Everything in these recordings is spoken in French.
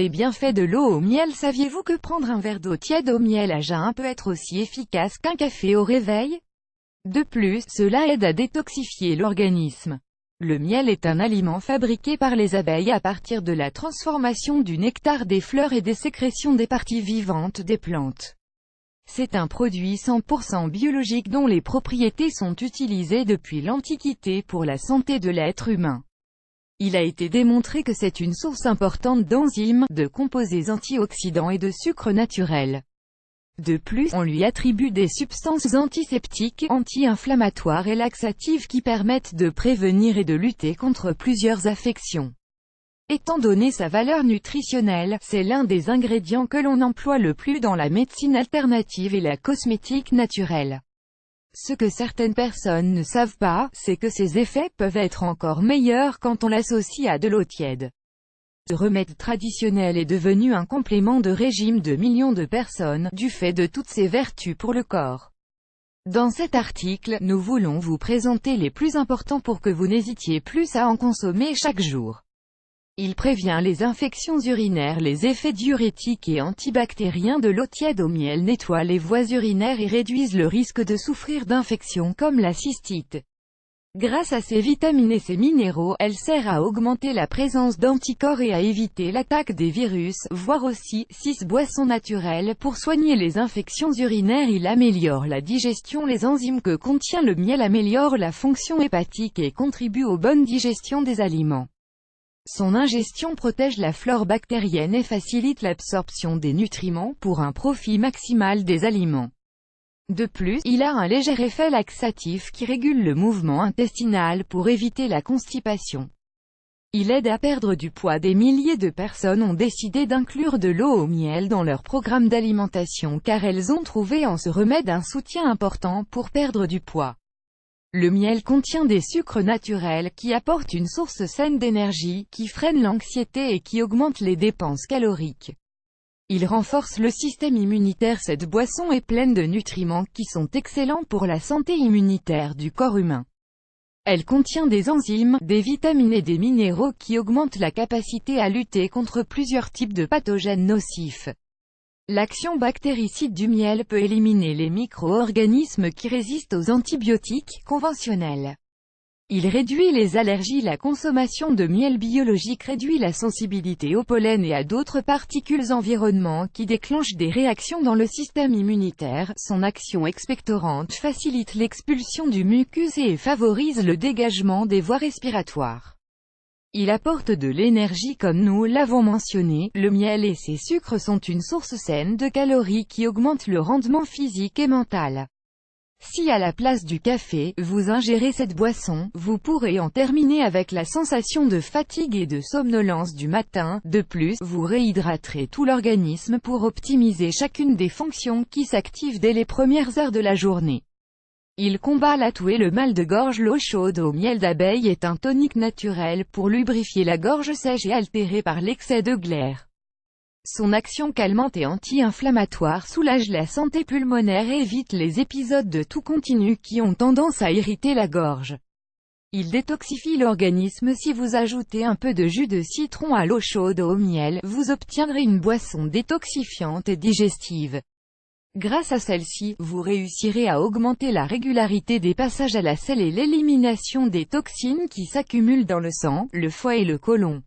Les bienfaits de l'eau au miel. Saviez-vous que prendre un verre d'eau tiède au miel à jeun peut être aussi efficace qu'un café au réveil? De plus, cela aide à détoxifier l'organisme. Le miel est un aliment fabriqué par les abeilles à partir de la transformation du nectar des fleurs et des sécrétions des parties vivantes des plantes. C'est un produit 100% biologique dont les propriétés sont utilisées depuis l'Antiquité pour la santé de l'être humain. Il a été démontré que c'est une source importante d'enzymes, de composés antioxydants et de sucres naturels. De plus, on lui attribue des substances antiseptiques, anti-inflammatoires et laxatives qui permettent de prévenir et de lutter contre plusieurs affections. Étant donné sa valeur nutritionnelle, c'est l'un des ingrédients que l'on emploie le plus dans la médecine alternative et la cosmétique naturelle. Ce que certaines personnes ne savent pas, c'est que ses effets peuvent être encore meilleurs quand on l'associe à de l'eau tiède. Ce remède traditionnel est devenu un complément de régime de millions de personnes, du fait de toutes ses vertus pour le corps. Dans cet article, nous voulons vous présenter les plus importants pour que vous n'hésitiez plus à en consommer chaque jour. Il prévient les infections urinaires. Les effets diurétiques et antibactériens de l'eau tiède au miel nettoient les voies urinaires et réduisent le risque de souffrir d'infections comme la cystite. Grâce à ses vitamines et ses minéraux, elle sert à augmenter la présence d'anticorps et à éviter l'attaque des virus, voire aussi 6 boissons naturelles pour soigner les infections urinaires. Il améliore la digestion. Les enzymes que contient le miel améliorent la fonction hépatique et contribuent aux bonnes digestions des aliments. Son ingestion protège la flore bactérienne et facilite l'absorption des nutriments pour un profit maximal des aliments. De plus, il a un léger effet laxatif qui régule le mouvement intestinal pour éviter la constipation. Il aide à perdre du poids. Des milliers de personnes ont décidé d'inclure de l'eau au miel dans leur programme d'alimentation car elles ont trouvé en ce remède un soutien important pour perdre du poids. Le miel contient des sucres naturels qui apportent une source saine d'énergie, qui freine l'anxiété et qui augmente les dépenses caloriques. Il renforce le système immunitaire. Cette boisson est pleine de nutriments qui sont excellents pour la santé immunitaire du corps humain. Elle contient des enzymes, des vitamines et des minéraux qui augmentent la capacité à lutter contre plusieurs types de pathogènes nocifs. L'action bactéricide du miel peut éliminer les micro-organismes qui résistent aux antibiotiques conventionnels. Il réduit les allergies. La consommation de miel biologique réduit la sensibilité au pollen et à d'autres particules environnement qui déclenchent des réactions dans le système immunitaire. Son action expectorante facilite l'expulsion du mucus et favorise le dégagement des voies respiratoires. Il apporte de l'énergie. Comme nous l'avons mentionné, le miel et ses sucres sont une source saine de calories qui augmente le rendement physique et mental. Si à la place du café, vous ingérez cette boisson, vous pourrez en terminer avec la sensation de fatigue et de somnolence du matin. De plus, vous réhydraterez tout l'organisme pour optimiser chacune des fonctions qui s'activent dès les premières heures de la journée. Il combat la toux et le mal de gorge. L'eau chaude au miel d'abeille est un tonique naturel pour lubrifier la gorge sèche et altérée par l'excès de glaire. Son action calmante et anti-inflammatoire soulage la santé pulmonaire et évite les épisodes de toux continue qui ont tendance à irriter la gorge. Il détoxifie l'organisme. Si vous ajoutez un peu de jus de citron à l'eau chaude au miel, vous obtiendrez une boisson détoxifiante et digestive. Grâce à celle-ci, vous réussirez à augmenter la régularité des passages à la selle et l'élimination des toxines qui s'accumulent dans le sang, le foie et le côlon.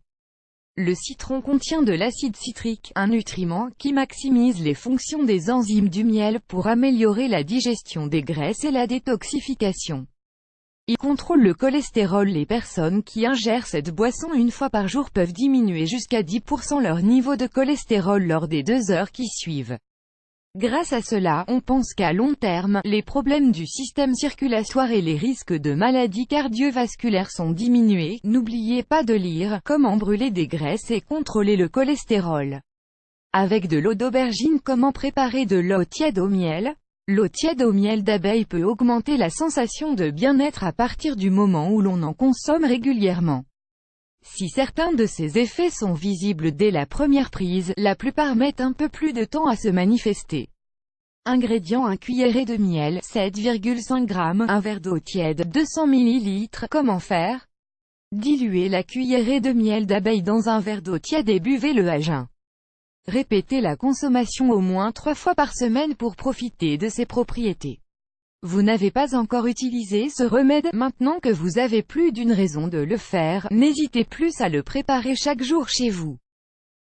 Le citron contient de l'acide citrique, un nutriment qui maximise les fonctions des enzymes du miel pour améliorer la digestion des graisses et la détoxification. Il contrôle le cholestérol. Les personnes qui ingèrent cette boisson une fois par jour peuvent diminuer jusqu'à 10% leur niveau de cholestérol lors des 2 heures qui suivent. Grâce à cela, on pense qu'à long terme, les problèmes du système circulatoire et les risques de maladies cardiovasculaires sont diminués. N'oubliez pas de lire « Comment brûler des graisses et contrôler le cholestérol ». Avec de l'eau d'aubergine. Comment préparer de l'eau tiède au miel? L'eau tiède au miel d'abeille peut augmenter la sensation de bien-être à partir du moment où l'on en consomme régulièrement. Si certains de ces effets sont visibles dès la première prise, la plupart mettent un peu plus de temps à se manifester. Ingrédients: 1 cuillerée de miel, 7,5 g, un verre d'eau tiède, 200 ml. Comment faire? Diluez la cuillerée de miel d'abeille dans un verre d'eau tiède et buvez-le à jeun. Répétez la consommation au moins 3 fois par semaine pour profiter de ses propriétés. Vous n'avez pas encore utilisé ce remède, maintenant que vous avez plus d'une raison de le faire, n'hésitez plus à le préparer chaque jour chez vous.